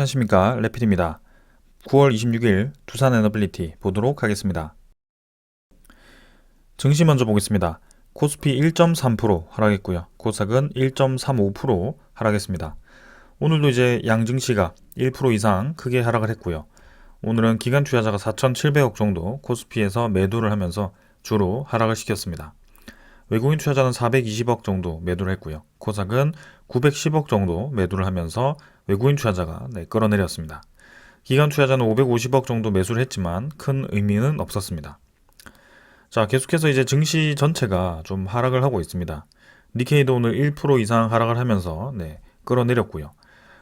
안녕하십니까, 레필입니다. 9월 26일 두산 에너빌리티 보도록 하겠습니다. 증시 먼저 보겠습니다. 코스피 1.3% 하락했고요. 코스닥은 1.35% 하락했습니다. 오늘도 이제 양증시가 1% 이상 크게 하락을 했고요. 오늘은 기관 투자자가 4,700억 정도 코스피에서 매도를 하면서 주로 하락을 시켰습니다. 외국인 투자자는 420억 정도 매도를 했고요. 코스닥은 910억 정도 매도를 하면서 외국인 투자자가 끌어내렸습니다. 기관 투자자는 550억 정도 매수를 했지만 큰 의미는 없었습니다. 자, 계속해서 이제 증시 전체가 좀 하락을 하고 있습니다. 니케이도 오늘 1% 이상 하락을 하면서 끌어내렸고요.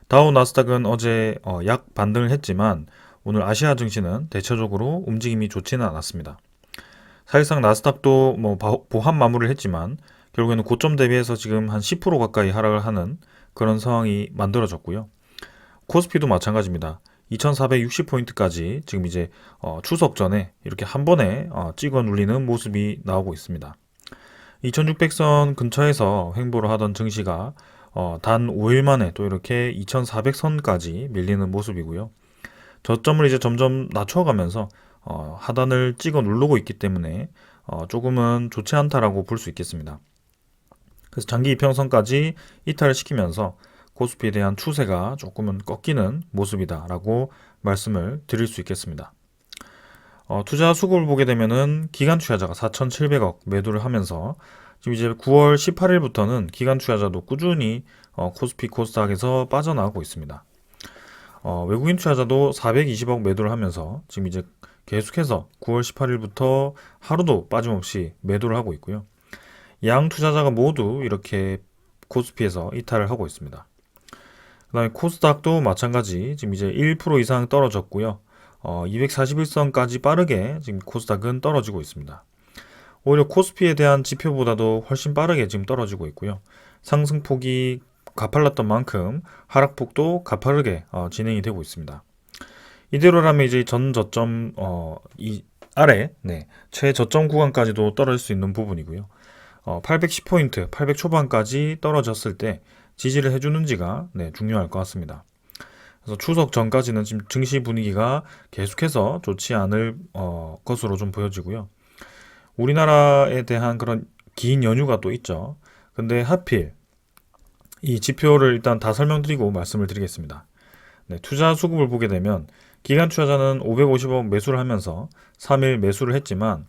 다우 나스닥은 어제 약 반등을 했지만 오늘 아시아 증시는 대체적으로 움직임이 좋지는 않았습니다. 사실상 나스닥도 보합 마무리를 했지만 결국에는 고점 대비해서 지금 한 10% 가까이 하락을 하는 그런 상황이 만들어졌고요. 코스피도 마찬가지입니다. 2460포인트까지 지금 이제 추석 전에 이렇게 한 번에 찍어 눌리는 모습이 나오고 있습니다. 2600선 근처에서 횡보를 하던 증시가 단 5일 만에 또 이렇게 2400선까지 밀리는 모습이고요. 저점을 이제 점점 낮춰가면서 하단을 찍어 누르고 있기 때문에 조금은 좋지 않다라고 볼 수 있겠습니다. 그래서 장기 이평선까지 이탈을 시키면서 코스피에 대한 추세가 조금은 꺾이는 모습이다라고 말씀을 드릴 수 있겠습니다. 투자 수급을 보게 되면은 기관 투자자가 4,700억 매도를 하면서 지금 이제 9월 18일부터는 기관 투자자도 꾸준히 코스피 코스닥에서 빠져나가고 있습니다. 외국인 투자자도 420억 매도를 하면서 지금 이제 계속해서 9월 18일부터 하루도 빠짐없이 매도를 하고 있고요. 양 투자자가 모두 이렇게 코스피에서 이탈을 하고 있습니다. 그 다음에 코스닥도 마찬가지 지금 이제 1% 이상 떨어졌고요. 241선까지 빠르게 지금 코스닥은 떨어지고 있습니다. 오히려 코스피에 대한 지표보다도 훨씬 빠르게 지금 떨어지고 있고요. 상승폭이 가팔랐던 만큼 하락폭도 가파르게 진행이 되고 있습니다. 이대로라면 이제 전 저점 이 아래 최저점 구간까지도 떨어질 수 있는 부분이고요. 810포인트, 800 초반까지 떨어졌을 때 지지를 해주는지가 중요할 것 같습니다. 그래서 추석 전까지는 지금 증시 분위기가 계속해서 좋지 않을 것으로 좀 보여지고요. 우리나라에 대한 그런 긴 연휴가 또 있죠. 근데 하필 이 지표를 일단 다 설명드리고 말씀을 드리겠습니다. 투자 수급을 보게 되면 기관 투자자는 550억 매수를 하면서 3일 매수를 했지만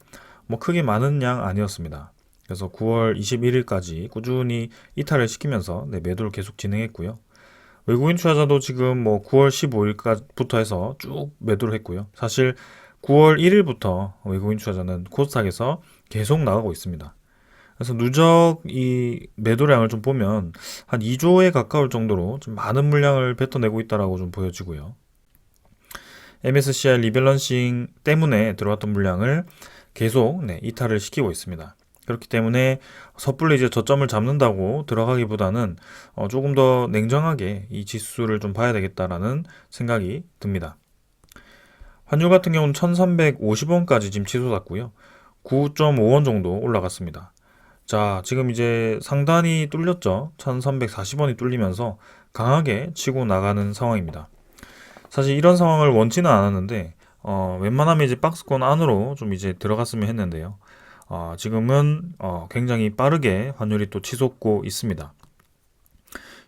크게 많은 양 아니었습니다. 그래서 9월 21일까지 꾸준히 이탈을 시키면서 매도를 계속 진행했고요. 외국인 투자자도 지금 9월 15일부터 해서 쭉 매도를 했고요. 사실 9월 1일부터 외국인 투자자는 코스닥에서 계속 나가고 있습니다. 그래서 누적 이 매도량을 좀 보면 한 2조에 가까울 정도로 좀 많은 물량을 뱉어내고 있다라고 좀 보여지고요. MSCI 리밸런싱 때문에 들어왔던 물량을 계속 이탈을 시키고 있습니다. 그렇기 때문에 섣불리 이제 저점을 잡는다고 들어가기보다는 조금 더 냉정하게 이 지수를 좀 봐야 되겠다라는 생각이 듭니다. 환율 같은 경우는 1350원까지 지금 치솟았고요. 9.5원 정도 올라갔습니다. 자, 지금 이제 상단이 뚫렸죠. 1340원이 뚫리면서 강하게 치고 나가는 상황입니다. 사실 이런 상황을 원치는 않았는데 웬만하면 이제 박스권 안으로 좀 이제 들어갔으면 했는데요. 지금은 굉장히 빠르게 환율이 또 치솟고 있습니다.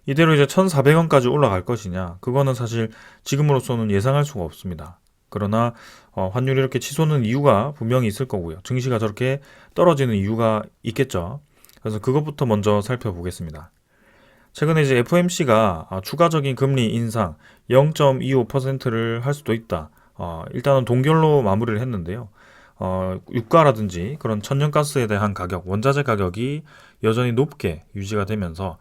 이대로 이제 1400원까지 올라갈 것이냐, 그거는 사실 지금으로서는 예상할 수가 없습니다. 그러나 환율이 이렇게 치솟는 이유가 분명히 있을 거고요. 증시가 저렇게 떨어지는 이유가 있겠죠. 그래서 그것부터 먼저 살펴보겠습니다. 최근에 이제 FOMC가 추가적인 금리 인상 0.25%를 할 수도 있다. 일단은 동결로 마무리를 했는데요. 유가라든지 그런 천연가스에 대한 가격, 원자재 가격이 여전히 높게 유지가 되면서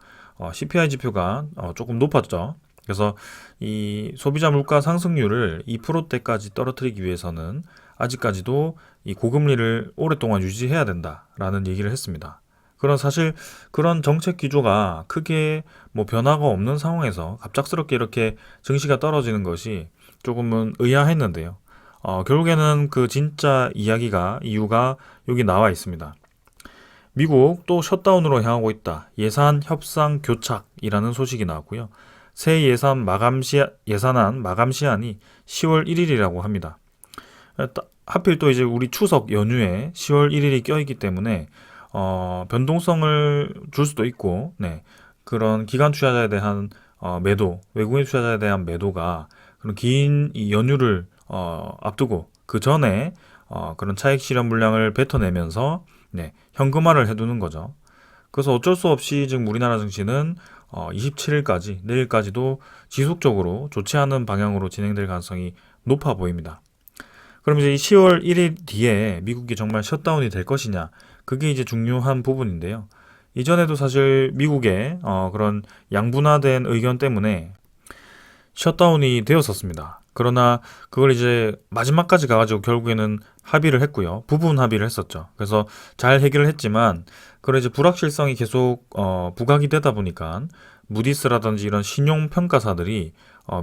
CPI 지표가 조금 높았죠. 그래서 이 소비자 물가 상승률을 2%대까지 떨어뜨리기 위해서는 아직까지도 이 고금리를 오랫동안 유지해야 된다라는 얘기를 했습니다. 그런 사실 그런 정책 기조가 크게 변화가 없는 상황에서 갑작스럽게 이렇게 증시가 떨어지는 것이 조금은 의아했는데요. 결국에는 그 진짜 이유가 여기 나와 있습니다. 미국 또 셧다운으로 향하고 있다. 예산 협상 교착이라는 소식이 나왔고요. 새 예산안 마감 시한이 10월 1일이라고 합니다. 하필 또 이제 우리 추석 연휴에 10월 1일이 껴있기 때문에 변동성을 줄 수도 있고, 네, 그런 기관 투자자에 대한 매도, 외국인 투자자에 대한 매도가 그런 긴 이 연휴를 앞두고 그 전에 그런 차익 실현 물량을 뱉어내면서 네, 현금화를 해두는 거죠. 그래서 어쩔 수 없이 지금 우리나라 증시는 27일까지, 내일까지도 지속적으로 좋지 않은 방향으로 진행될 가능성이 높아 보입니다. 그럼 이제 이 10월 1일 뒤에 미국이 정말 셧다운이 될 것이냐, 그게 이제 중요한 부분인데요. 이전에도 사실 미국의 그런 양분화된 의견 때문에 셧다운이 되었었습니다. 그러나 그걸 이제 마지막까지 가가지고 결국에는 합의를 했고요. 부분 합의를 했었죠. 그래서 잘 해결을 했지만, 그런 이제 불확실성이 계속 부각이 되다 보니까 무디스라든지 이런 신용 평가사들이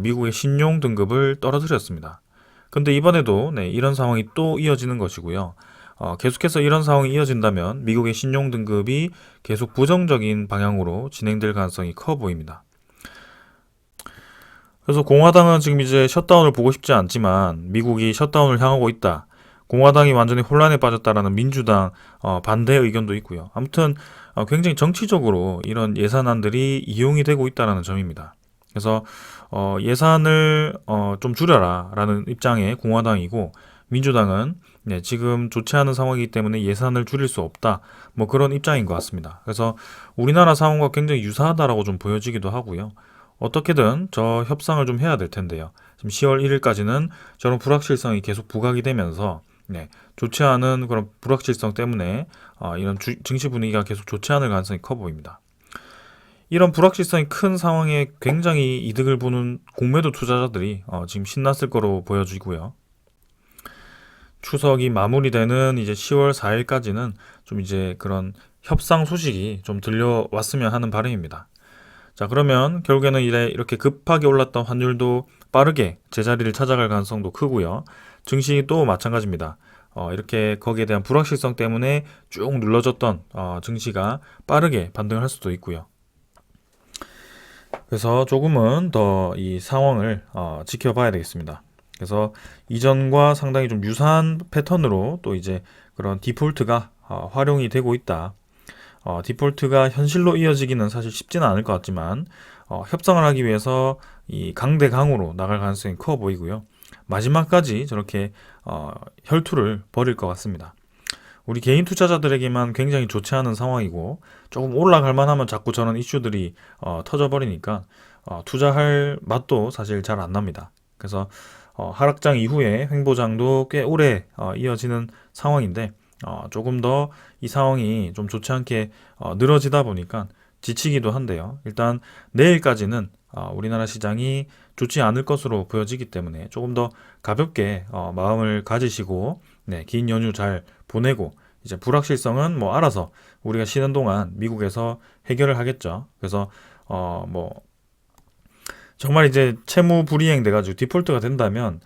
미국의 신용 등급을 떨어뜨렸습니다. 근데 이번에도 네, 이런 상황이 또 이어지는 것이고요. 계속해서 이런 상황이 이어진다면 미국의 신용 등급이 계속 부정적인 방향으로 진행될 가능성이 커 보입니다. 그래서 공화당은 지금 이제 셧다운을 보고 싶지 않지만 미국이 셧다운을 향하고 있다. 공화당이 완전히 혼란에 빠졌다라는 민주당 반대 의견도 있고요. 아무튼 굉장히 정치적으로 이런 예산안들이 이용이 되고 있다는 점입니다. 그래서 예산을 좀 줄여라라는 입장의 공화당이고, 민주당은 네, 지금 좋지 않은 상황이기 때문에 예산을 줄일 수 없다. 뭐 그런 입장인 것 같습니다. 그래서 우리나라 상황과 굉장히 유사하다라고 좀 보여지기도 하고요. 어떻게든 저 협상을 좀 해야 될 텐데요. 지금 10월 1일까지는 저런 불확실성이 계속 부각이 되면서 네, 좋지 않은 그런 불확실성 때문에 이런 증시 분위기가 계속 좋지 않을 가능성이 커 보입니다. 이런 불확실성이 큰 상황에 굉장히 이득을 보는 공매도 투자자들이 지금 신났을 거로 보여지고요. 추석이 마무리되는 이제 10월 4일까지는 좀 이제 그런 협상 소식이 좀 들려왔으면 하는 바람입니다. 자, 그러면 결국에는 이렇게 급하게 올랐던 환율도 빠르게 제자리를 찾아갈 가능성도 크고요. 증시도 마찬가지입니다. 이렇게 거기에 대한 불확실성 때문에 쭉 눌러졌던 증시가 빠르게 반등을 할 수도 있고요. 그래서 조금은 더 이 상황을 지켜봐야 되겠습니다. 그래서 이전과 상당히 좀 유사한 패턴으로 또 이제 그런 디폴트가 활용이 되고 있다. 디폴트가 현실로 이어지기는 사실 쉽지는 않을 것 같지만 협상을 하기 위해서 이 강대강으로 나갈 가능성이 커 보이고요. 마지막까지 저렇게 혈투를 벌일 것 같습니다. 우리 개인 투자자들에게만 굉장히 좋지 않은 상황이고, 조금 올라갈 만하면 자꾸 저런 이슈들이 터져버리니까 투자할 맛도 사실 잘 안 납니다. 그래서 하락장 이후에 횡보장도 꽤 오래 이어지는 상황인데, 조금 더 이 상황이 좀 좋지 않게 늘어지다 보니까 지치기도 한데요. 일단 내일까지는 우리나라 시장이 좋지 않을 것으로 보여지기 때문에 조금 더 가볍게 마음을 가지시고 네, 긴 연휴 잘 보내고, 이제 불확실성은 뭐 알아서 우리가 쉬는 동안 미국에서 해결을 하겠죠. 그래서 뭐 정말 이제 채무 불이행 돼가지고 디폴트가 된다면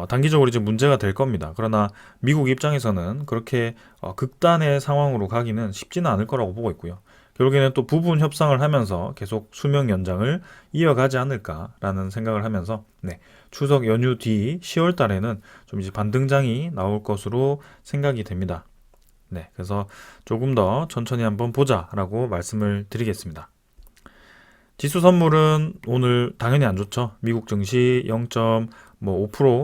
단기적으로 이제 문제가 될 겁니다. 그러나 미국 입장에서는 그렇게 극단의 상황으로 가기는 쉽지는 않을 거라고 보고 있고요. 결국에는 또 부분 협상을 하면서 계속 수명 연장을 이어가지 않을까라는 생각을 하면서 네, 추석 연휴 뒤 10월 달에는 좀 이제 반등장이 나올 것으로 생각이 됩니다. 네, 그래서 조금 더 천천히 한번 보자라고 말씀을 드리겠습니다. 지수 선물은 오늘 당연히 안 좋죠. 미국 증시 0.5%,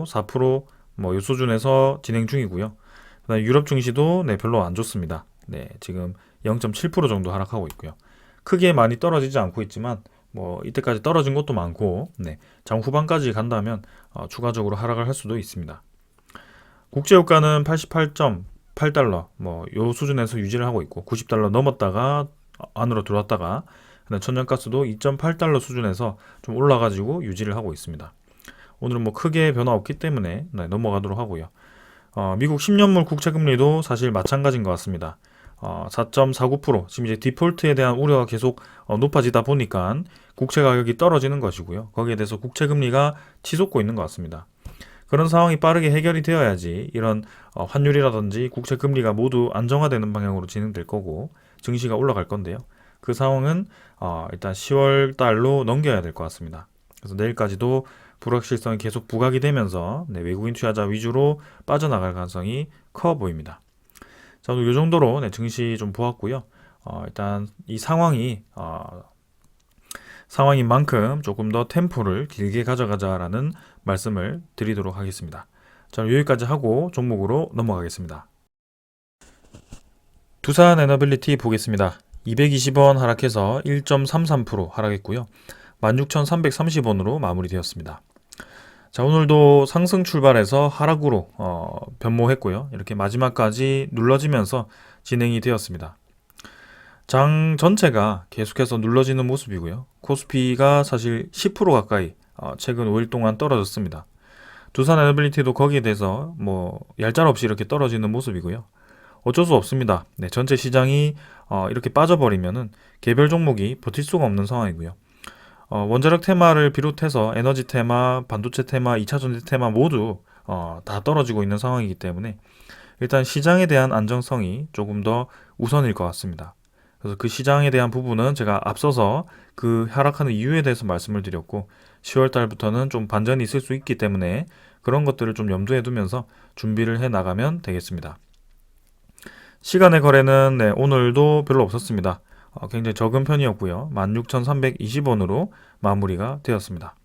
4%, 이 수준에서 진행 중이고요. 그다음에 유럽 증시도 네, 별로 안 좋습니다. 네, 지금 0.7% 정도 하락하고 있고요. 크게 많이 떨어지지 않고 있지만 이때까지 떨어진 것도 많고 네, 장 후반까지 간다면 추가적으로 하락을 할 수도 있습니다. 국제유가는 88.8달러 요 수준에서 유지를 하고 있고, 90달러 넘었다가 안으로 들어왔다가 천연가스도 2.8달러 수준에서 좀 올라가지고 유지를 하고 있습니다. 오늘은 크게 변화 없기 때문에 네, 넘어가도록 하고요. 미국 10년물 국채금리도 사실 마찬가지인 것 같습니다. 4.49%, 지금 이제 디폴트에 대한 우려가 계속 높아지다 보니까 국채 가격이 떨어지는 것이고요. 거기에 대해서 국채금리가 치솟고 있는 것 같습니다. 그런 상황이 빠르게 해결이 되어야지 이런 환율이라든지 국채금리가 모두 안정화되는 방향으로 진행될 거고 증시가 올라갈 건데요. 그 상황은 일단 10월 달로 넘겨야 될 것 같습니다. 그래서 내일까지도 불확실성이 계속 부각이 되면서 외국인 투자자 위주로 빠져나갈 가능성이 커 보입니다. 자, 오늘 이 정도로 증시 좀 보았고요. 일단 이 상황인 만큼 조금 더 템포를 길게 가져가자라는 말씀을 드리도록 하겠습니다. 자, 여기까지 하고 종목으로 넘어가겠습니다. 두산 에너빌리티 보겠습니다. 220원 하락해서 1.33% 하락했고요. 16,330원으로 마무리되었습니다. 자, 오늘도 상승 출발해서 하락으로 변모했고요. 이렇게 마지막까지 눌러지면서 진행이 되었습니다. 장 전체가 계속해서 눌러지는 모습이고요. 코스피가 사실 10% 가까이 최근 5일 동안 떨어졌습니다. 두산 에너빌리티도 거기에 대해서 얄짤없이 이렇게 떨어지는 모습이고요. 어쩔 수 없습니다. 전체 시장이 이렇게 빠져버리면은 개별 종목이 버틸 수가 없는 상황이고요. 원자력 테마를 비롯해서 에너지 테마, 반도체 테마, 2차 전지 테마 모두 다 떨어지고 있는 상황이기 때문에 일단 시장에 대한 안정성이 조금 더 우선일 것 같습니다. 그래서 그 시장에 대한 부분은 제가 앞서서 그 하락하는 이유에 대해서 말씀을 드렸고 10월 달부터는 좀 반전이 있을 수 있기 때문에 그런 것들을 좀 염두에 두면서 준비를 해 나가면 되겠습니다. 시간의 거래는 오늘도 별로 없었습니다. 굉장히 적은 편이었고요. 16,320원으로 마무리가 되었습니다.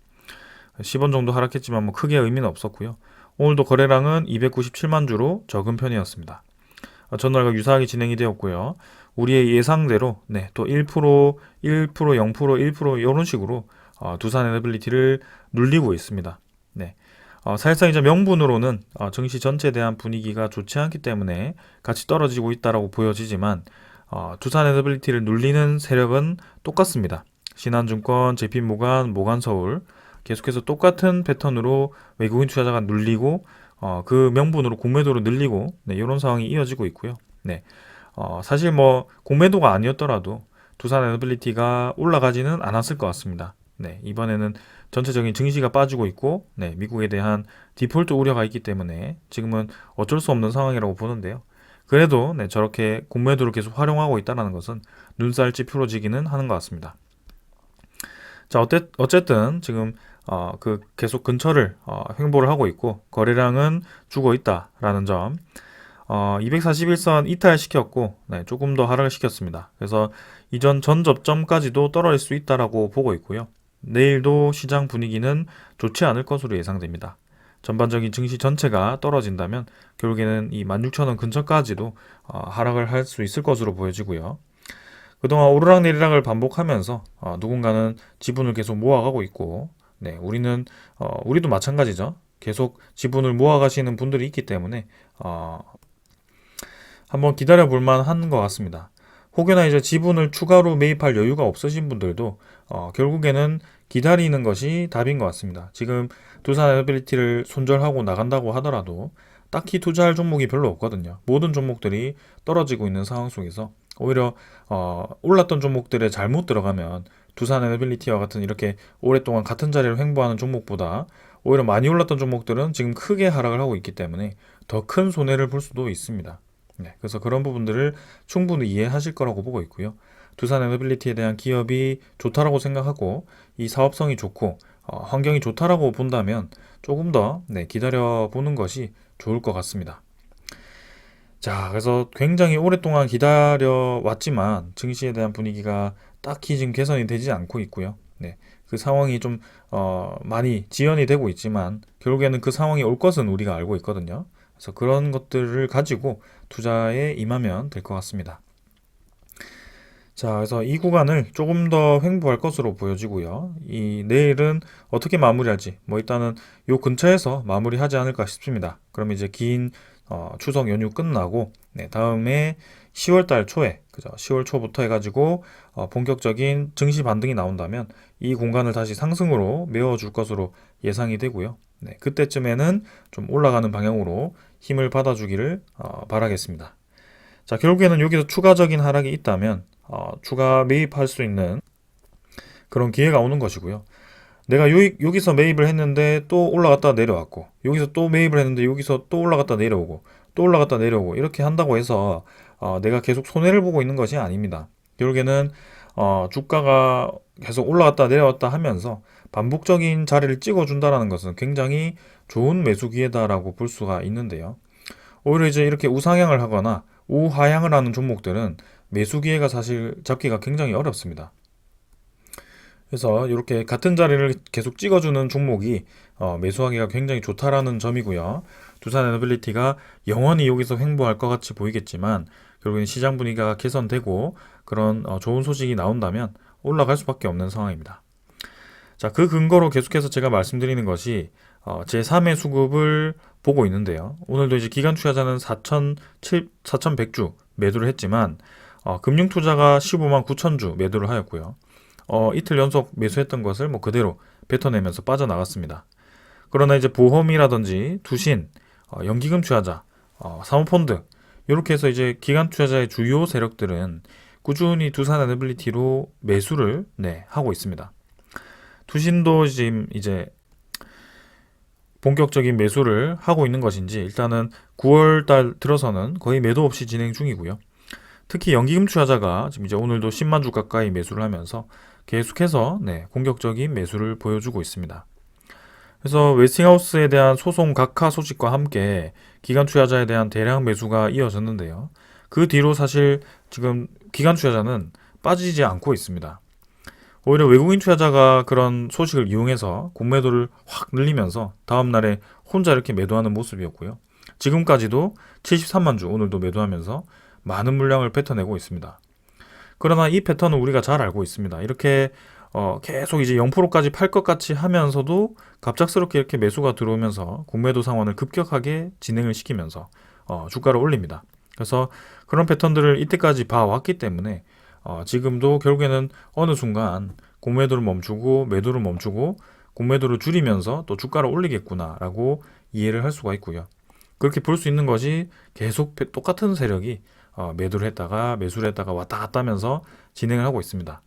10원 정도 하락했지만 크게 의미는 없었고요. 오늘도 거래량은 297만 주로 적은 편이었습니다. 전날과 유사하게 진행이 되었고요. 우리의 예상대로 또 1%, 1%, 0%, 1% 이런 식으로 두산 에너빌리티를 눌리고 있습니다. 사실상 이제 명분으로는 증시 전체에 대한 분위기가 좋지 않기 때문에 같이 떨어지고 있다라고 보여지지만 두산 에너빌리티를 눌리는 세력은 똑같습니다. 신한증권, JP모간, 모간서울 계속해서 똑같은 패턴으로 외국인 투자자가 눌리고 그 명분으로 공매도를 늘리고 이런 상황이 이어지고 있고요. 사실 공매도가 아니었더라도 두산 에너빌리티가 올라가지는 않았을 것 같습니다. 이번에는 전체적인 증시가 빠지고 있고 미국에 대한 디폴트 우려가 있기 때문에 지금은 어쩔 수 없는 상황이라고 보는데요. 그래도 저렇게 공매도를 계속 활용하고 있다는 것은 눈살찌 풀어지기는 하는 것 같습니다. 자, 어쨌든 지금 계속 근처를 횡보를 하고 있고 거래량은 죽어 있다라는 점 241선 이탈시켰고 조금 더 하락을 시켰습니다. 그래서 이전 전 접점까지도 떨어질 수 있다라고 보고 있고요. 내일도 시장 분위기는 좋지 않을 것으로 예상됩니다. 전반적인 증시 전체가 떨어진다면 결국에는 이 16,000원 근처까지도 하락을 할 수 있을 것으로 보여지고요. 그동안 오르락내리락을 반복하면서 누군가는 지분을 계속 모아가고 있고 우리도 마찬가지죠. 계속 지분을 모아가시는 분들이 있기 때문에 한번 기다려 볼 만한 것 같습니다. 혹여나 이제 지분을 추가로 매입할 여유가 없으신 분들도 결국에는 기다리는 것이 답인 것 같습니다. 지금 두산 에너빌리티를 손절하고 나간다고 하더라도 딱히 투자할 종목이 별로 없거든요. 모든 종목들이 떨어지고 있는 상황 속에서 오히려 올랐던 종목들에 잘못 들어가면 두산 에너빌리티와 같은 이렇게 오랫동안 같은 자리를 횡보하는 종목보다 오히려 많이 올랐던 종목들은 지금 크게 하락을 하고 있기 때문에 더 큰 손해를 볼 수도 있습니다. 그래서 그런 부분들을 충분히 이해하실 거라고 보고 있고요. 두산 에너빌리티에 대한 기업이 좋다라고 생각하고 이 사업성이 좋고 환경이 좋다라고 본다면 조금 더 기다려 보는 것이 좋을 것 같습니다. 자, 그래서 굉장히 오랫동안 기다려 왔지만 증시에 대한 분위기가 딱히 지금 개선이 되지 않고 있고요. 그 상황이 좀 많이 지연이 되고 있지만 결국에는 그 상황이 올 것은 우리가 알고 있거든요. 그래서 그런 것들을 가지고 투자에 임하면 될 것 같습니다. 자, 그래서 이 구간을 조금 더 횡보할 것으로 보여지고요. 이 내일은 어떻게 마무리할지 일단은 요 근처에서 마무리하지 않을까 싶습니다. 그럼 이제 긴 추석 연휴 끝나고 다음에 10월 달 초에 10월 초부터 해가지고 본격적인 증시 반등이 나온다면 이 공간을 다시 상승으로 메워줄 것으로 예상이 되고요. 그때쯤에는 좀 올라가는 방향으로 힘을 받아주기를 바라겠습니다. 자, 결국에는 여기서 추가적인 하락이 있다면 추가 매입할 수 있는 그런 기회가 오는 것이고요. 내가 여기서 매입을 했는데 또 올라갔다 내려왔고 여기서 또 매입을 했는데 여기서 또 올라갔다 내려오고 또 올라갔다 내려오고 이렇게 한다고 해서 내가 계속 손해를 보고 있는 것이 아닙니다. 결국에는 주가가 계속 올라갔다 내려왔다 하면서 반복적인 자리를 찍어준다라는 것은 굉장히 좋은 매수 기회다라고 볼 수가 있는데요. 오히려 이제 이렇게 우상향을 하거나 우하향을 하는 종목들은 매수 기회가 사실 잡기가 굉장히 어렵습니다. 그래서 이렇게 같은 자리를 계속 찍어주는 종목이 매수하기가 굉장히 좋다라는 점이고요. 두산에너빌리티가 영원히 여기서 횡보할 것 같이 보이겠지만 결국엔 시장 분위기가 개선되고 그런 좋은 소식이 나온다면 올라갈 수밖에 없는 상황입니다. 자, 그 근거로 계속해서 제가 말씀드리는 것이 제3의 수급을 보고 있는데요. 오늘도 이제 기관 투자자는 4,100주 매도를 했지만 금융투자가 15만 9천 주 매도를 하였고요. 이틀 연속 매수했던 것을 뭐 그대로 뱉어내면서 빠져나갔습니다. 그러나 이제 보험이라든지 투신, 연기금 투자자, 사모펀드 이렇게 해서 이제 기관 투자자의 주요 세력들은 꾸준히 두산에너빌리티로 매수를 하고 있습니다. 투신도 지금 이제 본격적인 매수를 하고 있는 것인지 일단은 9월달 들어서는 거의 매도 없이 진행 중이고요. 특히 연기금 투자자가 지금 이제 오늘도 10만 주 가까이 매수를 하면서 계속해서 공격적인 매수를 보여주고 있습니다. 그래서 웨스팅하우스에 대한 소송 각하 소식과 함께 기관 투자자에 대한 대량 매수가 이어졌는데요. 그 뒤로 사실 지금 기관 투자자는 빠지지 않고 있습니다. 오히려 외국인 투자자가 그런 소식을 이용해서 공매도를 확 늘리면서 다음날에 혼자 이렇게 매도하는 모습이었고요. 지금까지도 73만 주 오늘도 매도하면서 많은 물량을 뱉어내고 있습니다. 그러나 이 패턴은 우리가 잘 알고 있습니다. 이렇게 계속 이제 0%까지 팔 것 같이 하면서도 갑작스럽게 이렇게 매수가 들어오면서 공매도 상황을 급격하게 진행을 시키면서 주가를 올립니다. 그래서 그런 패턴들을 이때까지 봐왔기 때문에 지금도 결국에는 어느 순간 공매도를 멈추고 매도를 멈추고 공매도를 줄이면서 또 주가를 올리겠구나라고 이해를 할 수가 있고요. 그렇게 볼 수 있는 것이 계속 똑같은 세력이 매도를 했다가 매수를 했다가 왔다 갔다 하면서 진행을 하고 있습니다.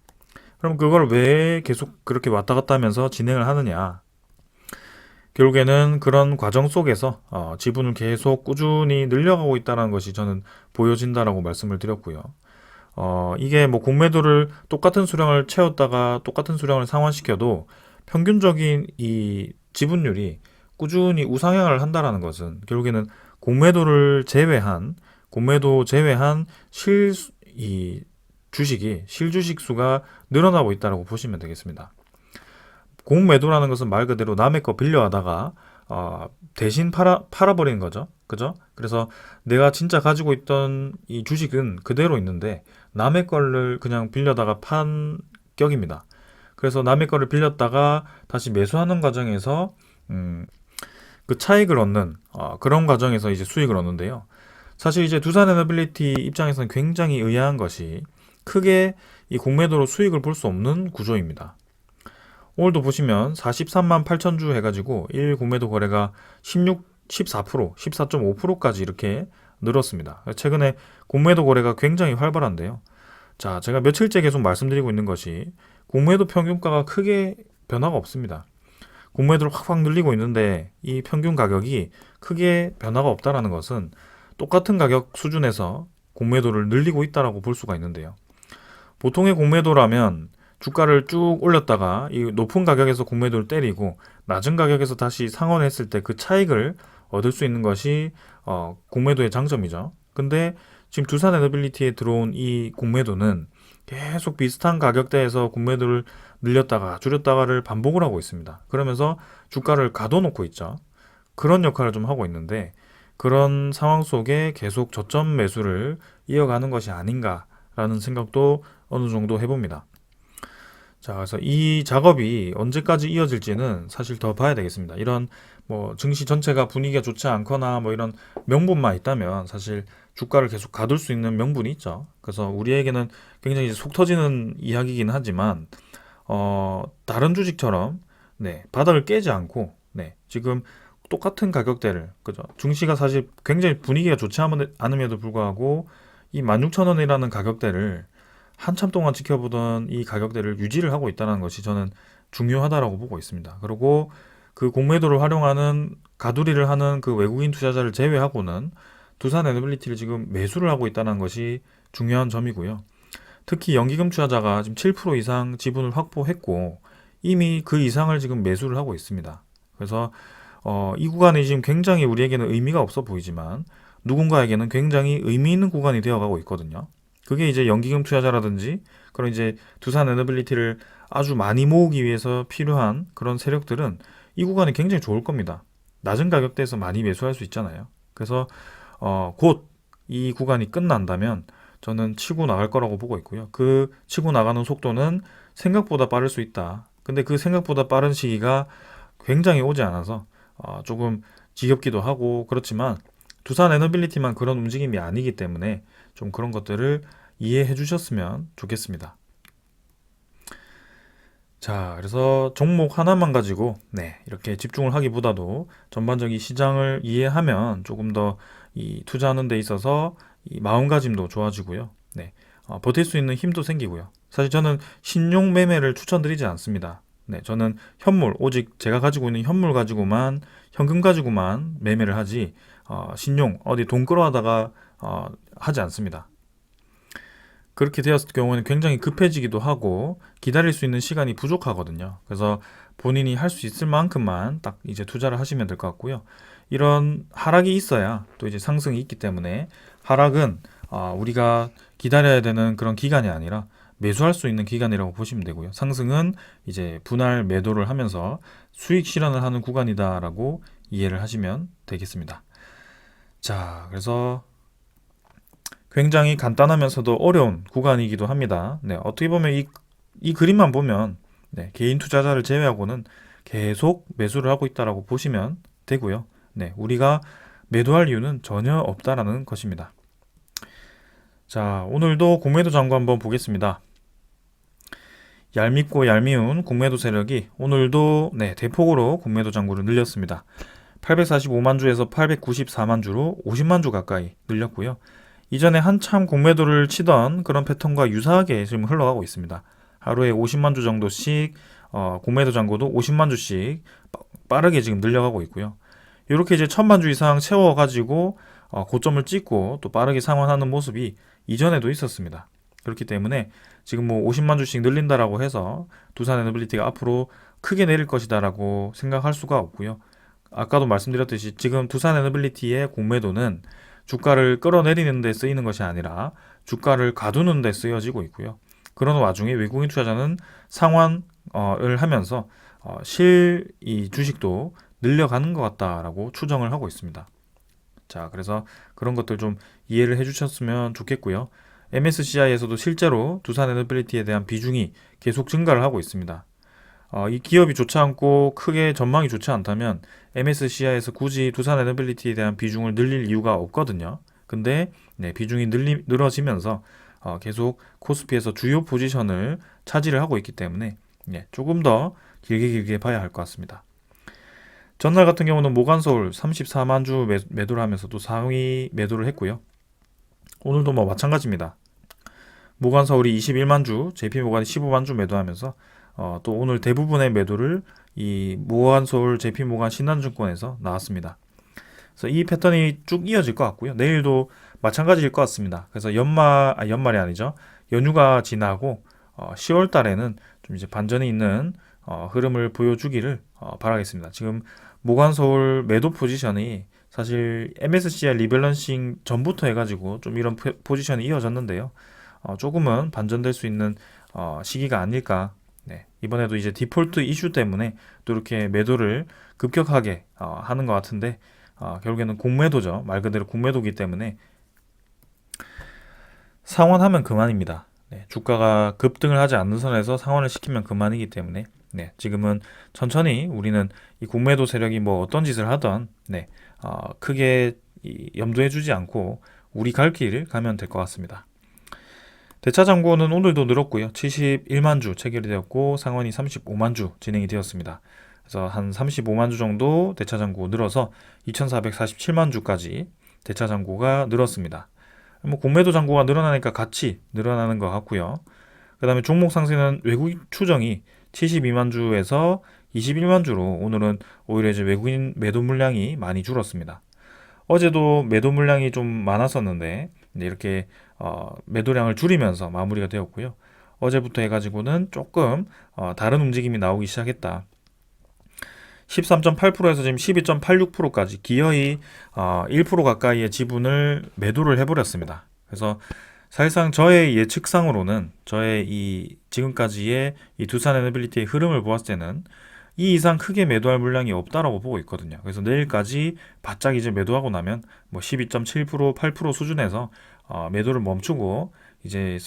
그럼 그걸 왜 계속 그렇게 왔다 갔다 하면서 진행을 하느냐? 결국에는 그런 과정 속에서 지분을 계속 꾸준히 늘려가고 있다는 것이 저는 보여진다라고 말씀을 드렸고요. 이게 뭐 공매도를 똑같은 수량을 채웠다가 똑같은 수량을 상환시켜도 평균적인 이 지분율이 꾸준히 우상향을 한다라는 것은 결국에는 공매도 제외한 이 주식이 실주식 수가 늘어나고 있다고 보시면 되겠습니다. 공매도라는 것은 말 그대로 남의 거 빌려하다가 대신 팔아버리는 거죠. 그죠? 그래서 내가 진짜 가지고 있던 이 주식은 그대로 있는데 남의 거를 그냥 빌려다가 판 격입니다. 그래서 남의 거를 빌렸다가 다시 매수하는 과정에서 그 차익을 얻는 그런 과정에서 이제 수익을 얻는데요. 사실 이제 두산에너빌리티 입장에서는 굉장히 의아한 것이 크게 이 공매도로 수익을 볼 수 없는 구조입니다. 오늘도 보시면 43만 8천 주 해가지고 1 공매도 거래가 14%, 14.5%까지 이렇게 늘었습니다. 최근에 공매도 거래가 굉장히 활발한데요. 자, 제가 며칠째 계속 말씀드리고 있는 것이 공매도 평균가가 크게 변화가 없습니다. 공매도를 확 늘리고 있는데 이 평균 가격이 크게 변화가 없다는 것은 똑같은 가격 수준에서 공매도를 늘리고 있다고 볼 수가 있는데요. 보통의 공매도라면 주가를 쭉 올렸다가 이 높은 가격에서 공매도를 때리고 낮은 가격에서 다시 상환했을 때 그 차익을 얻을 수 있는 것이 공매도의 장점이죠. 근데 지금 두산에너빌리티에 들어온 이 공매도는 계속 비슷한 가격대에서 공매도를 늘렸다가 줄였다가를 반복을 하고 있습니다. 그러면서 주가를 가둬놓고 있죠. 그런 역할을 좀 하고 있는데 그런 상황 속에 계속 저점 매수를 이어가는 것이 아닌가라는 생각도 어느 정도 해봅니다. 자, 그래서 이 작업이 언제까지 이어질지는 사실 더 봐야 되겠습니다. 이런 뭐 증시 전체가 분위기가 좋지 않거나 뭐 이런 명분만 있다면 사실 주가를 계속 가둘 수 있는 명분이 있죠. 그래서 우리에게는 굉장히 속 터지는 이야기이긴 하지만 다른 주식처럼 바닥을 깨지 않고 지금 똑같은 가격대를 그죠? 증시가 사실 굉장히 분위기가 좋지 않음에도 불구하고 이 16,000원이라는 가격대를 한참 동안 지켜보던 이 가격대를 유지를 하고 있다는 것이 저는 중요하다라고 보고 있습니다. 그리고 그 공매도를 활용하는 가두리를 하는 그 외국인 투자자를 제외하고는 두산에너빌리티를 지금 매수를 하고 있다는 것이 중요한 점이고요. 특히 연기금 투자자가 지금 7% 이상 지분을 확보했고 이미 그 이상을 지금 매수를 하고 있습니다. 그래서 이 구간이 지금 굉장히 우리에게는 의미가 없어 보이지만 누군가에게는 굉장히 의미 있는 구간이 되어가고 있거든요. 그게 이제 연기금 투자자라든지 그런 이제 두산 에너빌리티를 아주 많이 모으기 위해서 필요한 그런 세력들은 이 구간이 굉장히 좋을 겁니다. 낮은 가격대에서 많이 매수할 수 있잖아요. 그래서 곧 이 구간이 끝난다면 저는 치고 나갈 거라고 보고 있고요. 그 치고 나가는 속도는 생각보다 빠를 수 있다. 근데 그 생각보다 빠른 시기가 굉장히 오지 않아서 조금 지겹기도 하고 그렇지만 두산 에너빌리티만 그런 움직임이 아니기 때문에 좀 그런 것들을 이해해 주셨으면 좋겠습니다. 자, 그래서 종목 하나만 가지고 이렇게 집중을 하기보다도 전반적인 시장을 이해하면 조금 더 이 투자하는 데 있어서 이 마음가짐도 좋아지고요. 버틸 수 있는 힘도 생기고요. 사실 저는 신용 매매를 추천드리지 않습니다. 저는 현물, 오직 제가 가지고 있는 현물 가지고만, 현금 가지고만 매매를 하지, 신용, 어디 돈 끌어하다가 하지 않습니다. 그렇게 되었을 경우에는 굉장히 급해지기도 하고 기다릴 수 있는 시간이 부족하거든요. 그래서 본인이 할 수 있을 만큼만 딱 이제 투자를 하시면 될 것 같고요. 이런 하락이 있어야 또 이제 상승이 있기 때문에 하락은 우리가 기다려야 되는 그런 기간이 아니라 매수할 수 있는 기간이라고 보시면 되고요. 상승은 이제 분할 매도를 하면서 수익 실현을 하는 구간이다라고 이해를 하시면 되겠습니다. 자, 그래서 굉장히 간단하면서도 어려운 구간이기도 합니다. 어떻게 보면 이 그림만 보면 개인 투자자를 제외하고는 계속 매수를 하고 있다라고 보시면 되고요. 우리가 매도할 이유는 전혀 없다라는 것입니다. 자, 오늘도 공매도 장고 한번 보겠습니다. 얄밉고 얄미운 공매도 세력이 오늘도 대폭으로 공매도 장고를 늘렸습니다. 845만 주에서 894만 주로 50만 주 가까이 늘렸고요. 이전에 한참 공매도를 치던 그런 패턴과 유사하게 지금 흘러가고 있습니다. 하루에 50만 주 정도씩 공매도 잔고도 50만 주씩 빠르게 지금 늘려가고 있고요. 이렇게 이제 1000만 주 이상 채워가지고 고점을 찍고 또 빠르게 상환하는 모습이 이전에도 있었습니다. 그렇기 때문에 지금 뭐 50만 주씩 늘린다라고 해서 두산 에너빌리티가 앞으로 크게 내릴 것이다라고 생각할 수가 없고요. 아까도 말씀드렸듯이 지금 두산 에너빌리티의 공매도는 주가를 끌어내리는 데 쓰이는 것이 아니라 주가를 가두는 데 쓰여지고 있고요. 그런 와중에 외국인 투자자는 상환을 하면서 이 주식도 늘려가는 것 같다라고 추정을 하고 있습니다. 자, 그래서 그런 것들 좀 이해를 해주셨으면 좋겠고요. MSCI에서도 실제로 두산 에너빌리티에 대한 비중이 계속 증가를 하고 있습니다. 이 기업이 좋지 않고 크게 전망이 좋지 않다면 MSCI에서 굳이 두산 에너빌리티에 대한 비중을 늘릴 이유가 없거든요. 근데 비중이 늘어지면서 계속 코스피에서 주요 포지션을 차지를 하고 있기 때문에 조금 더 길게 봐야 할 것 같습니다. 전날 같은 경우는 모간서울 34만 주 매도를 하면서 또 상위 매도를 했고요. 오늘도 뭐 마찬가지입니다. 모간서울이 21만 주, JP모간이 15만 주 매도하면서 또 오늘 대부분의 매도를 이 모간서울, JP모간, 신한증권에서 나왔습니다. 그래서 이 패턴이 쭉 이어질 것 같고요. 내일도 마찬가지일 것 같습니다. 그래서 연말이 아니죠. 연휴가 지나고 10월 달에는 좀 이제 반전이 있는 흐름을 보여주기를 바라겠습니다. 지금 모간서울 매도 포지션이 사실 MSCI 리밸런싱 전부터 해가지고 좀 이런 포지션이 이어졌는데요. 조금은 반전될 수 있는 시기가 아닐까. 이번에도 이제 디폴트 이슈 때문에 또 이렇게 매도를 급격하게 하는 것 같은데 결국에는 공매도죠. 말 그대로 공매도기 때문에 상환하면 그만입니다. 주가가 급등을 하지 않는 선에서 상환을 시키면 그만이기 때문에 지금은 천천히 우리는 이 공매도 세력이 뭐 어떤 짓을 하던 크게 염두해 주지 않고 우리 갈 길을 가면 될 것 같습니다. 대차 잔고는 오늘도 늘었고요. 71만 주 체결이 되었고 상환이 35만 주 진행이 되었습니다. 그래서 한 35만 주 정도 대차 잔고 늘어서 2,447만 주까지 대차 잔고가 늘었습니다. 뭐 공매도 잔고가 늘어나니까 같이 늘어나는 것 같고요. 그 다음에 종목 상승은 외국인 추정이 72만 주에서 21만 주로 오늘은 오히려 이제 외국인 매도 물량이 많이 줄었습니다. 어제도 매도 물량이 좀 많았었는데 네, 이렇게 매도량을 줄이면서 마무리가 되었고요. 어제부터 해가지고는 조금 다른 움직임이 나오기 시작했다. 13.8%에서 지금 12.86%까지 기어이 1% 가까이의 지분을 매도를 해버렸습니다. 그래서 사실상 저의 예측상으로는 저의 이 지금까지의 이 두산 에너빌리티의 흐름을 보았을 때는 이 이상 크게 매도할 물량이 없다라고 보고 있거든요. 그래서 내일까지 바짝 이제 매도하고 나면 뭐 12.7%, 8% 수준에서 매도를 멈추고 이제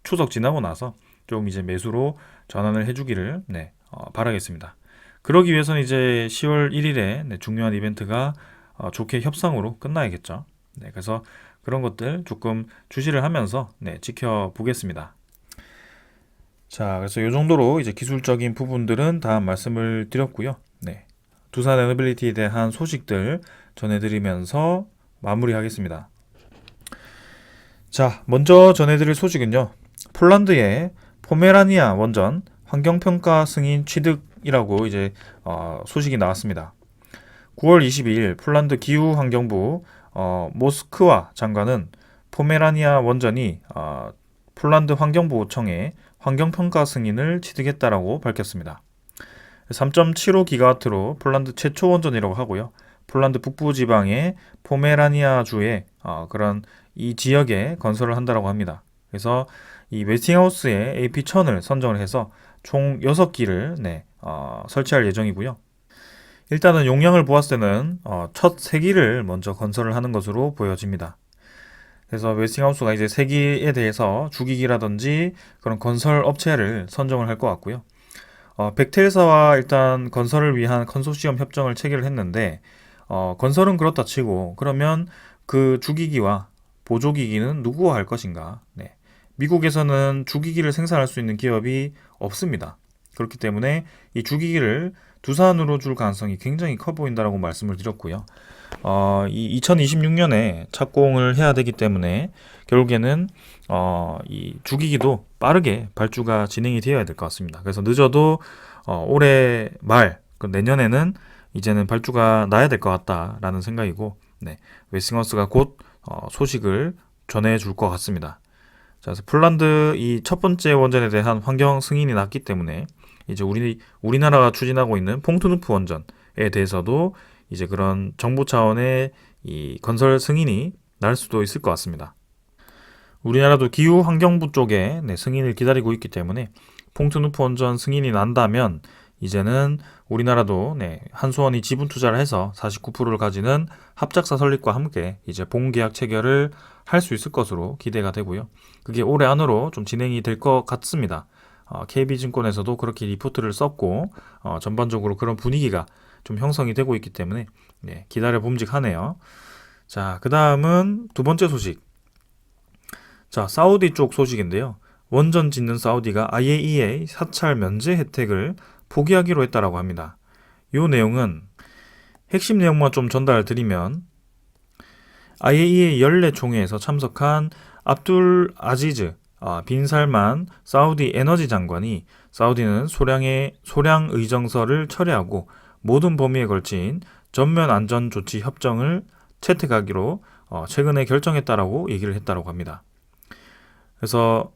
추석 지나고 나서 좀 이제 매수로 전환을 해주기를 바라겠습니다. 그러기 위해서는 이제 10월 1일에 중요한 이벤트가 좋게 협상으로 끝나야겠죠. 네, 그래서 그런 것들 조금 주시를 하면서 지켜보겠습니다. 자, 그래서 이 정도로 이제 기술적인 부분들은 다 말씀을 드렸고요. 네, 두산 에너빌리티에 대한 소식들 전해드리면서 마무리하겠습니다. 자, 먼저 전해드릴 소식은요. 폴란드의 포메라니아 원전 환경평가 승인 취득이라고 이제 소식이 나왔습니다. 9월 22일 폴란드 기후환경부 모스크와 장관은 포메라니아 원전이 폴란드 환경보호청에 환경평가 승인을 취득했다라고 밝혔습니다. 3.75기가와트로 폴란드 최초 원전이라고 하고요. 폴란드 북부 지방의 포메라니아주의 그런 이 지역에 건설을 한다라고 합니다. 그래서 이 웨스팅하우스에 AP1000을 선정을 해서 총 6기를 설치할 예정이고요. 일단은 용량을 보았을 때는 첫 3기를 먼저 건설을 하는 것으로 보여집니다. 그래서 웨스팅하우스가 이제 3기에 대해서 주기기라든지 그런 건설 업체를 선정을 할 것 같고요. 벡텔사와 일단 건설을 위한 컨소시엄 협정을 체결을 했는데 건설은 그렇다 치고 그러면 그 주기기와 보조기기는 누구와 할 것인가? 네. 미국에서는 주기기를 생산할 수 있는 기업이 없습니다. 그렇기 때문에 이 주기기를 두산으로 줄 가능성이 굉장히 커 보인다라고 말씀을 드렸고요. 이 2026년에 착공을 해야 되기 때문에 결국에는 이 주기기도 빠르게 발주가 진행이 되어야 될 것 같습니다. 그래서 늦어도 올해 말, 내년에는 이제는 발주가 나야 될 것 같다라는 생각이고, 웨스팅하우스가 곧 소식을 전해줄 것 같습니다. 자, 그래서 폴란드 이 첫 번째 원전에 대한 환경 승인이 났기 때문에 이제 우리나라가 추진하고 있는 퐁투누프 원전에 대해서도 이제 그런 정부 차원의 이 건설 승인이 날 수도 있을 것 같습니다. 우리나라도 기후환경부 쪽에 승인을 기다리고 있기 때문에 퐁투누프 원전 승인이 난다면 이제는 우리나라도 한수원이 지분 투자를 해서 49%를 가지는 합작사 설립과 함께 이제 본계약 체결을 할 수 있을 것으로 기대가 되고요. 그게 올해 안으로 좀 진행이 될 것 같습니다. KB증권에서도 그렇게 리포트를 썼고 전반적으로 그런 분위기가 좀 형성이 되고 있기 때문에 기다려 봄직하네요. 자, 그 다음은 두 번째 소식. 자, 사우디 쪽 소식인데요. 원전 짓는 사우디가 IAEA 사찰 면제 혜택을 포기하기로 했다라고 합니다. 이 내용은 핵심 내용만 좀 전달 드리면 IAEA 연례 총회에서 참석한 압둘 아지즈 빈 살만 사우디 에너지 장관이 사우디는 소량 의정서를 철회하고 모든 범위에 걸친 전면 안전 조치 협정을 채택하기로 최근에 결정했다라고 얘기를 했다고 합니다. 그래서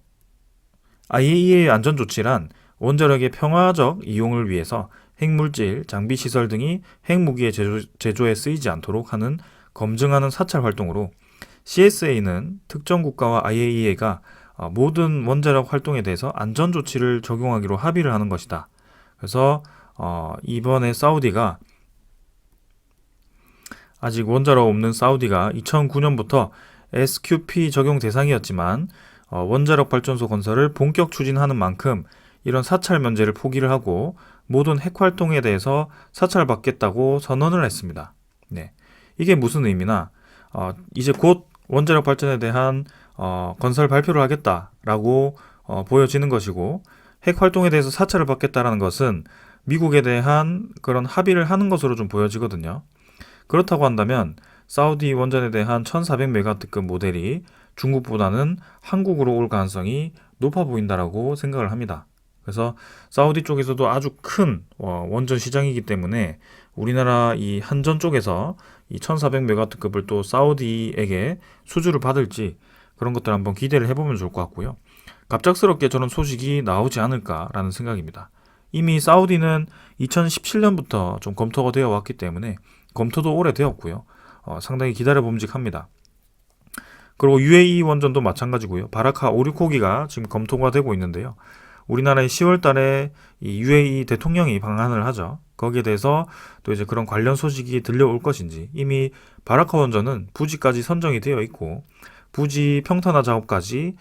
IAEA 안전 조치란 원자력의 평화적 이용을 위해서 핵물질, 장비 시설 등이 핵무기의 제조에 쓰이지 않도록 하는 검증하는 사찰 활동으로 CSA는 특정 국가와 IAEA가 모든 원자력 활동에 대해서 안전 조치를 적용하기로 합의를 하는 것이다. 그래서 이번에 사우디가 아직 원자력 없는 사우디가 2009년부터 SQP 적용 대상이었지만 원자력 발전소 건설을 본격 추진하는 만큼 이런 사찰 면제를 포기를 하고 모든 핵 활동에 대해서 사찰받겠다고 선언을 했습니다. 이게 무슨 의미나 이제 곧 원자력 발전에 대한 건설 발표를 하겠다라고 보여지는 것이고 핵 활동에 대해서 사찰을 받겠다라는 것은 미국에 대한 그런 합의를 하는 것으로 좀 보여지거든요. 그렇다고 한다면 사우디 원전에 대한 1400메가와트급 모델이 중국보다는 한국으로 올 가능성이 높아 보인다라고 생각을 합니다. 그래서 사우디 쪽에서도 아주 큰 원전 시장이기 때문에 우리나라 이 한전 쪽에서 이 1400메가와트급을 또 사우디에게 수주를 받을지 그런 것들 한번 기대를 해보면 좋을 것 같고요. 갑작스럽게 저런 소식이 나오지 않을까라는 생각입니다. 이미 사우디는 2017년부터 좀 검토가 되어 왔기 때문에 검토도 오래되었고요. 상당히 기다려봄직합니다. 그리고 UAE 원전도 마찬가지고요. 바라카 5,6호기가 지금 검토가 되고 있는데요. 우리나라의 10월 달에 이 UAE 대통령이 방한을 하죠. 거기에 대해서 또 이제 그런 관련 소식이 들려올 것인지, 이미 바라카 원전은 부지까지 선정이 되어 있고 부지 평탄화 작업까지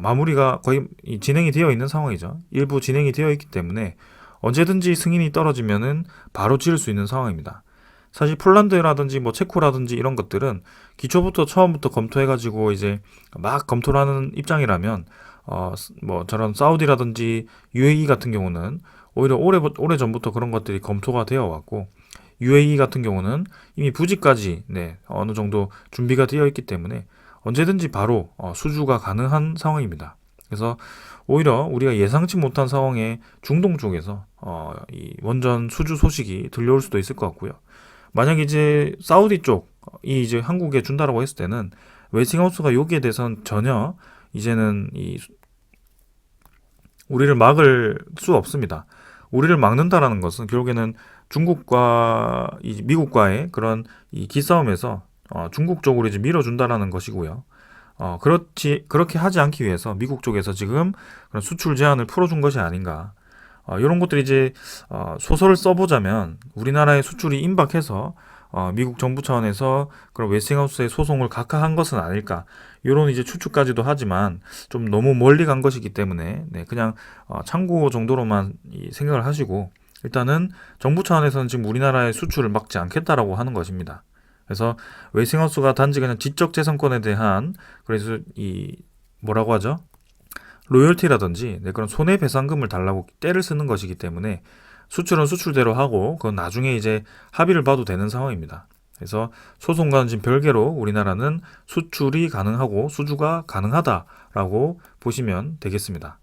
마무리가 거의 진행이 되어 있는 상황이죠. 일부 진행이 되어 있기 때문에 언제든지 승인이 떨어지면은 바로 지을 수 있는 상황입니다. 사실 폴란드라든지 뭐 체코라든지 이런 것들은 기초부터 처음부터 검토해가지고 이제 막 검토를 하는 입장이라면 뭐 저런 사우디라든지 UAE 같은 경우는 오히려 오래 전부터 그런 것들이 검토가 되어 왔고, UAE 같은 경우는 이미 부지까지 어느 정도 준비가 되어 있기 때문에 언제든지 바로 수주가 가능한 상황입니다. 그래서 오히려 우리가 예상치 못한 상황에 중동 쪽에서 이 원전 수주 소식이 들려올 수도 있을 것 같고요. 만약 이제 사우디 쪽이 이제 한국에 준다라고 했을 때는 웨스팅하우스가 여기에 대해서는 전혀 이제는 우리를 막을 수 없습니다. 우리를 막는다라는 것은 결국에는 중국과 미국과의 그런 이 기싸움에서 중국 쪽으로 이제 밀어준다라는 것이고요. 그렇게 하지 않기 위해서 미국 쪽에서 지금 그런 수출 제한을 풀어준 것이 아닌가. 이런 것들이 이제 소설을 써보자면 우리나라의 수출이 임박해서 미국 정부 차원에서 그런 웨스팅하우스의 소송을 각하한 것은 아닐까. 이런 이제 추측까지도 하지만 좀 너무 멀리 간 것이기 때문에 그냥 참고 정도로만 생각을 하시고, 일단은 정부 차원에서는 지금 우리나라의 수출을 막지 않겠다라고 하는 것입니다. 그래서 웨스팅하우스가 단지 그냥 지적재산권에 대한, 그래서 뭐라고 하죠? 로열티라든지 그런 손해배상금을 달라고 떼를 쓰는 것이기 때문에 수출은 수출대로 하고 그건 나중에 이제 합의를 봐도 되는 상황입니다. 그래서 소송과는 지금 별개로 우리나라는 수출이 가능하고 수주가 가능하다라고 보시면 되겠습니다.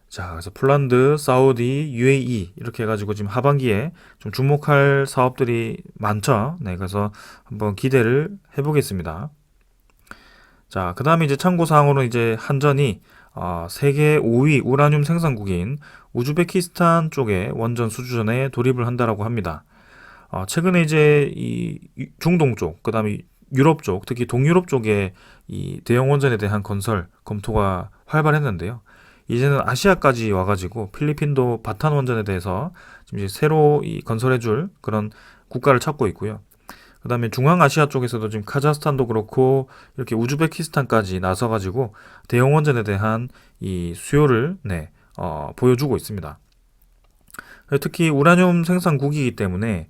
자, 그래서 폴란드, 사우디, UAE 이렇게 해가지고 지금 하반기에 좀 주목할 사업들이 많죠. 그래서 한번 기대를 해보겠습니다. 자, 그 다음에 이제 참고사항으로 이제 한전이 세계 5위 우라늄 생산국인 우즈베키스탄 쪽에 원전 수주전에 돌입을 한다라고 합니다. 최근에 이제 이 중동 쪽, 그 다음에 유럽 쪽, 특히 동유럽 쪽에 이 대형 원전에 대한 건설 검토가 활발했는데요. 이제는 아시아까지 와가지고 필리핀도 바탄 원전에 대해서 지금 이제 새로 건설해줄 그런 국가를 찾고 있고요. 그 다음에 중앙아시아 쪽에서도 지금 카자흐스탄도 그렇고 이렇게 우즈베키스탄까지 나서가지고 대형 원전에 대한 이 수요를 보여주고 있습니다. 특히 우라늄 생산국이기 때문에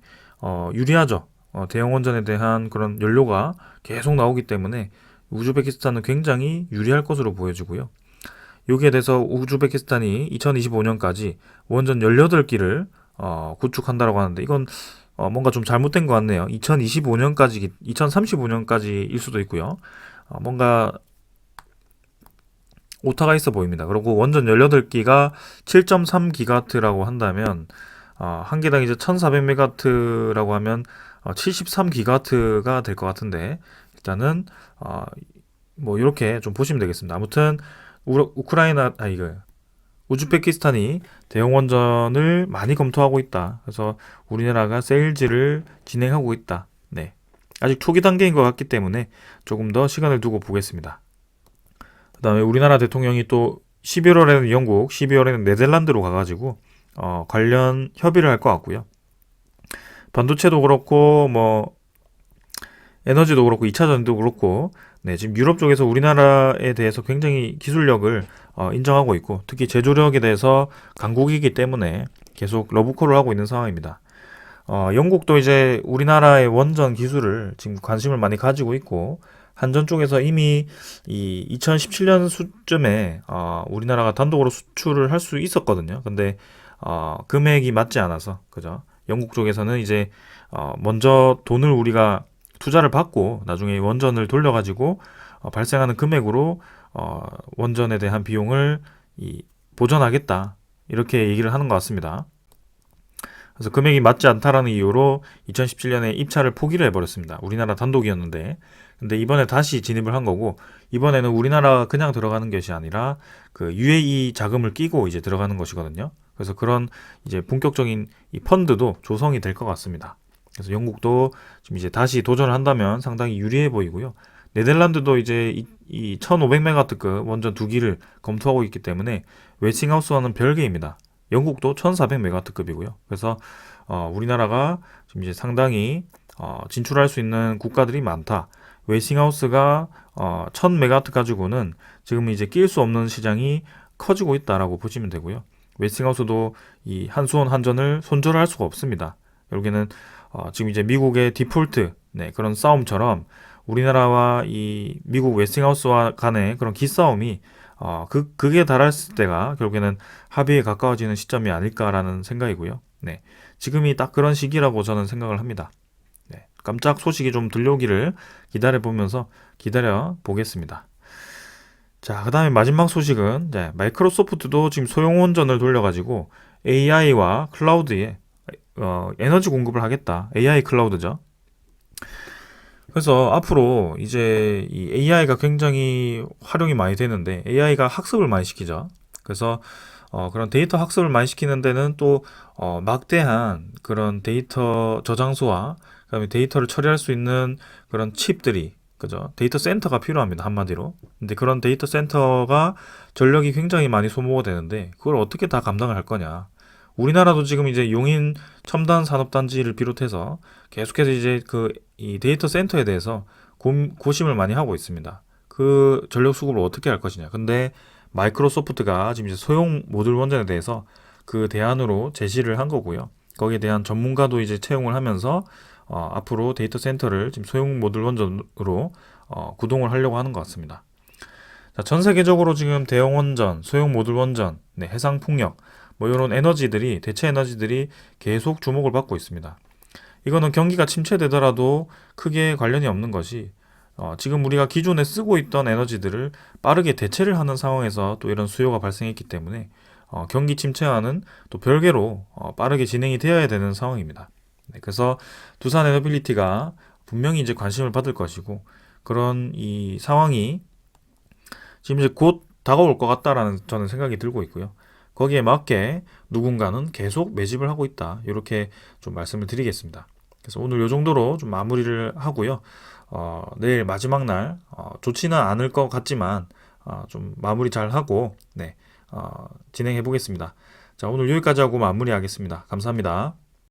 유리하죠. 대형 원전에 대한 그런 연료가 계속 나오기 때문에 우즈베키스탄은 굉장히 유리할 것으로 보여지고요. 여기에 대해서 우즈베키스탄이 2025년까지 원전 18기를 구축한다고 하는데, 이건 뭔가 좀 잘못된 것 같네요. 2025년까지, 2035년까지일 수도 있고요. 뭔가 오타가 있어 보입니다. 그리고 원전 18기가 7.3기가와트라고 한다면 한 개당 이제 1400메가와트라고 하면 73기가와트가 될 것 같은데, 일단은 뭐 이렇게 좀 보시면 되겠습니다. 아무튼 우즈베키스탄이 대형 원전을 많이 검토하고 있다. 그래서 우리나라가 세일즈를 진행하고 있다. 아직 초기 단계인 것 같기 때문에 조금 더 시간을 두고 보겠습니다. 그 다음에 우리나라 대통령이 또 11월에는 영국, 12월에는 네덜란드로 가가지고 관련 협의를 할 것 같고요. 반도체도 그렇고 뭐 에너지도 그렇고 2차전지도 그렇고 지금 유럽 쪽에서 우리나라에 대해서 굉장히 기술력을 인정하고 있고, 특히 제조력에 대해서 강국이기 때문에 계속 러브콜을 하고 있는 상황입니다. 영국도 이제 우리나라의 원전 기술을 지금 관심을 많이 가지고 있고, 한전 쪽에서 이미 이 2017년 수쯤에 우리나라가 단독으로 수출을 할 수 있었거든요. 근데 금액이 맞지 않아서, 그죠? 영국 쪽에서는 이제 먼저 돈을 우리가 투자를 받고 나중에 원전을 돌려가지고 발생하는 금액으로 원전에 대한 비용을 보전하겠다, 이렇게 얘기를 하는 것 같습니다. 그래서 금액이 맞지 않다라는 이유로 2017년에 입찰을 포기를 해버렸습니다. 우리나라 단독이었는데. 근데 이번에 다시 진입을 한 거고, 이번에는 우리나라가 그냥 들어가는 것이 아니라 그 UAE 자금을 끼고 이제 들어가는 것이거든요. 그래서 그런 이제 본격적인 이 펀드도 조성이 될 것 같습니다. 그래서 영국도 지금 이제 다시 도전을 한다면 상당히 유리해 보이고요. 네덜란드도 이제 이 1500메가와트급 원전 2기를 검토하고 있기 때문에 웨스팅하우스와는 별개입니다. 영국도 1400메가와트급이고요. 그래서 우리나라가 지금 이제 상당히 진출할 수 있는 국가들이 많다. 웨스팅하우스가 1000메가와트 가지고는 지금 이제 낄 수 없는 시장이 커지고 있다라고 보시면 되고요. 웨스팅하우스도 이 한수원 한전을 손절할 수가 없습니다. 결국에는 지금 이제 미국의 디폴트 그런 싸움처럼 우리나라와 이 미국 웨스팅하우스와 간의 그런 기싸움이 극에 달했을 때가 결국에는 합의에 가까워지는 시점이 아닐까라는 생각이고요. 네, 지금이 딱 그런 시기라고 저는 생각을 합니다. 네, 깜짝 소식이 좀 들려오기를 기다려 보겠습니다. 자, 그 다음에 마지막 소식은 마이크로소프트도 지금 소형 원전을 돌려가지고 AI와 클라우드에 에너지 공급을 하겠다. AI 클라우드죠. 그래서 앞으로 이제 이 AI가 굉장히 활용이 많이 되는데 AI가 학습을 많이 시키죠. 그래서 그런 데이터 학습을 많이 시키는 데는 또 막대한 그런 데이터 저장소와 그다음에 데이터를 처리할 수 있는 그런 칩들이 그죠? 데이터 센터가 필요합니다. 한마디로. 근데 그런 데이터 센터가 전력이 굉장히 많이 소모가 되는데 그걸 어떻게 다 감당을 할 거냐? 우리나라도 지금 이제 용인 첨단 산업단지를 비롯해서 계속해서 이제 그 이 데이터 센터에 대해서 고심을 많이 하고 있습니다. 그 전력 수급을 어떻게 할 것이냐. 근데 마이크로소프트가 지금 이제 소형 모듈 원전에 대해서 그 대안으로 제시를 한 거고요. 거기에 대한 전문가도 이제 채용을 하면서 앞으로 데이터 센터를 지금 소형 모듈 원전으로 구동을 하려고 하는 것 같습니다. 자, 전 세계적으로 지금 대형 원전, 소형 모듈 원전, 해상 풍력 뭐 이런 에너지들이 대체 에너지들이 계속 주목을 받고 있습니다. 이거는 경기가 침체되더라도 크게 관련이 없는 것이 지금 우리가 기존에 쓰고 있던 에너지들을 빠르게 대체를 하는 상황에서 또 이런 수요가 발생했기 때문에 경기 침체와는 또 별개로 빠르게 진행이 되어야 되는 상황입니다. 네, 그래서 두산 에너빌리티가 분명히 이제 관심을 받을 것이고 그런 이 상황이 지금 이제 곧 다가올 것 같다라는 저는 생각이 들고 있고요. 거기에 맞게 누군가는 계속 매집을 하고 있다. 이렇게 좀 말씀을 드리겠습니다. 그래서 오늘 이 정도로 좀 마무리를 하고요. 내일 마지막 날 좋지는 않을 것 같지만 좀 마무리 잘 하고 진행해 보겠습니다. 자, 오늘 여기까지 하고 마무리하겠습니다. 감사합니다.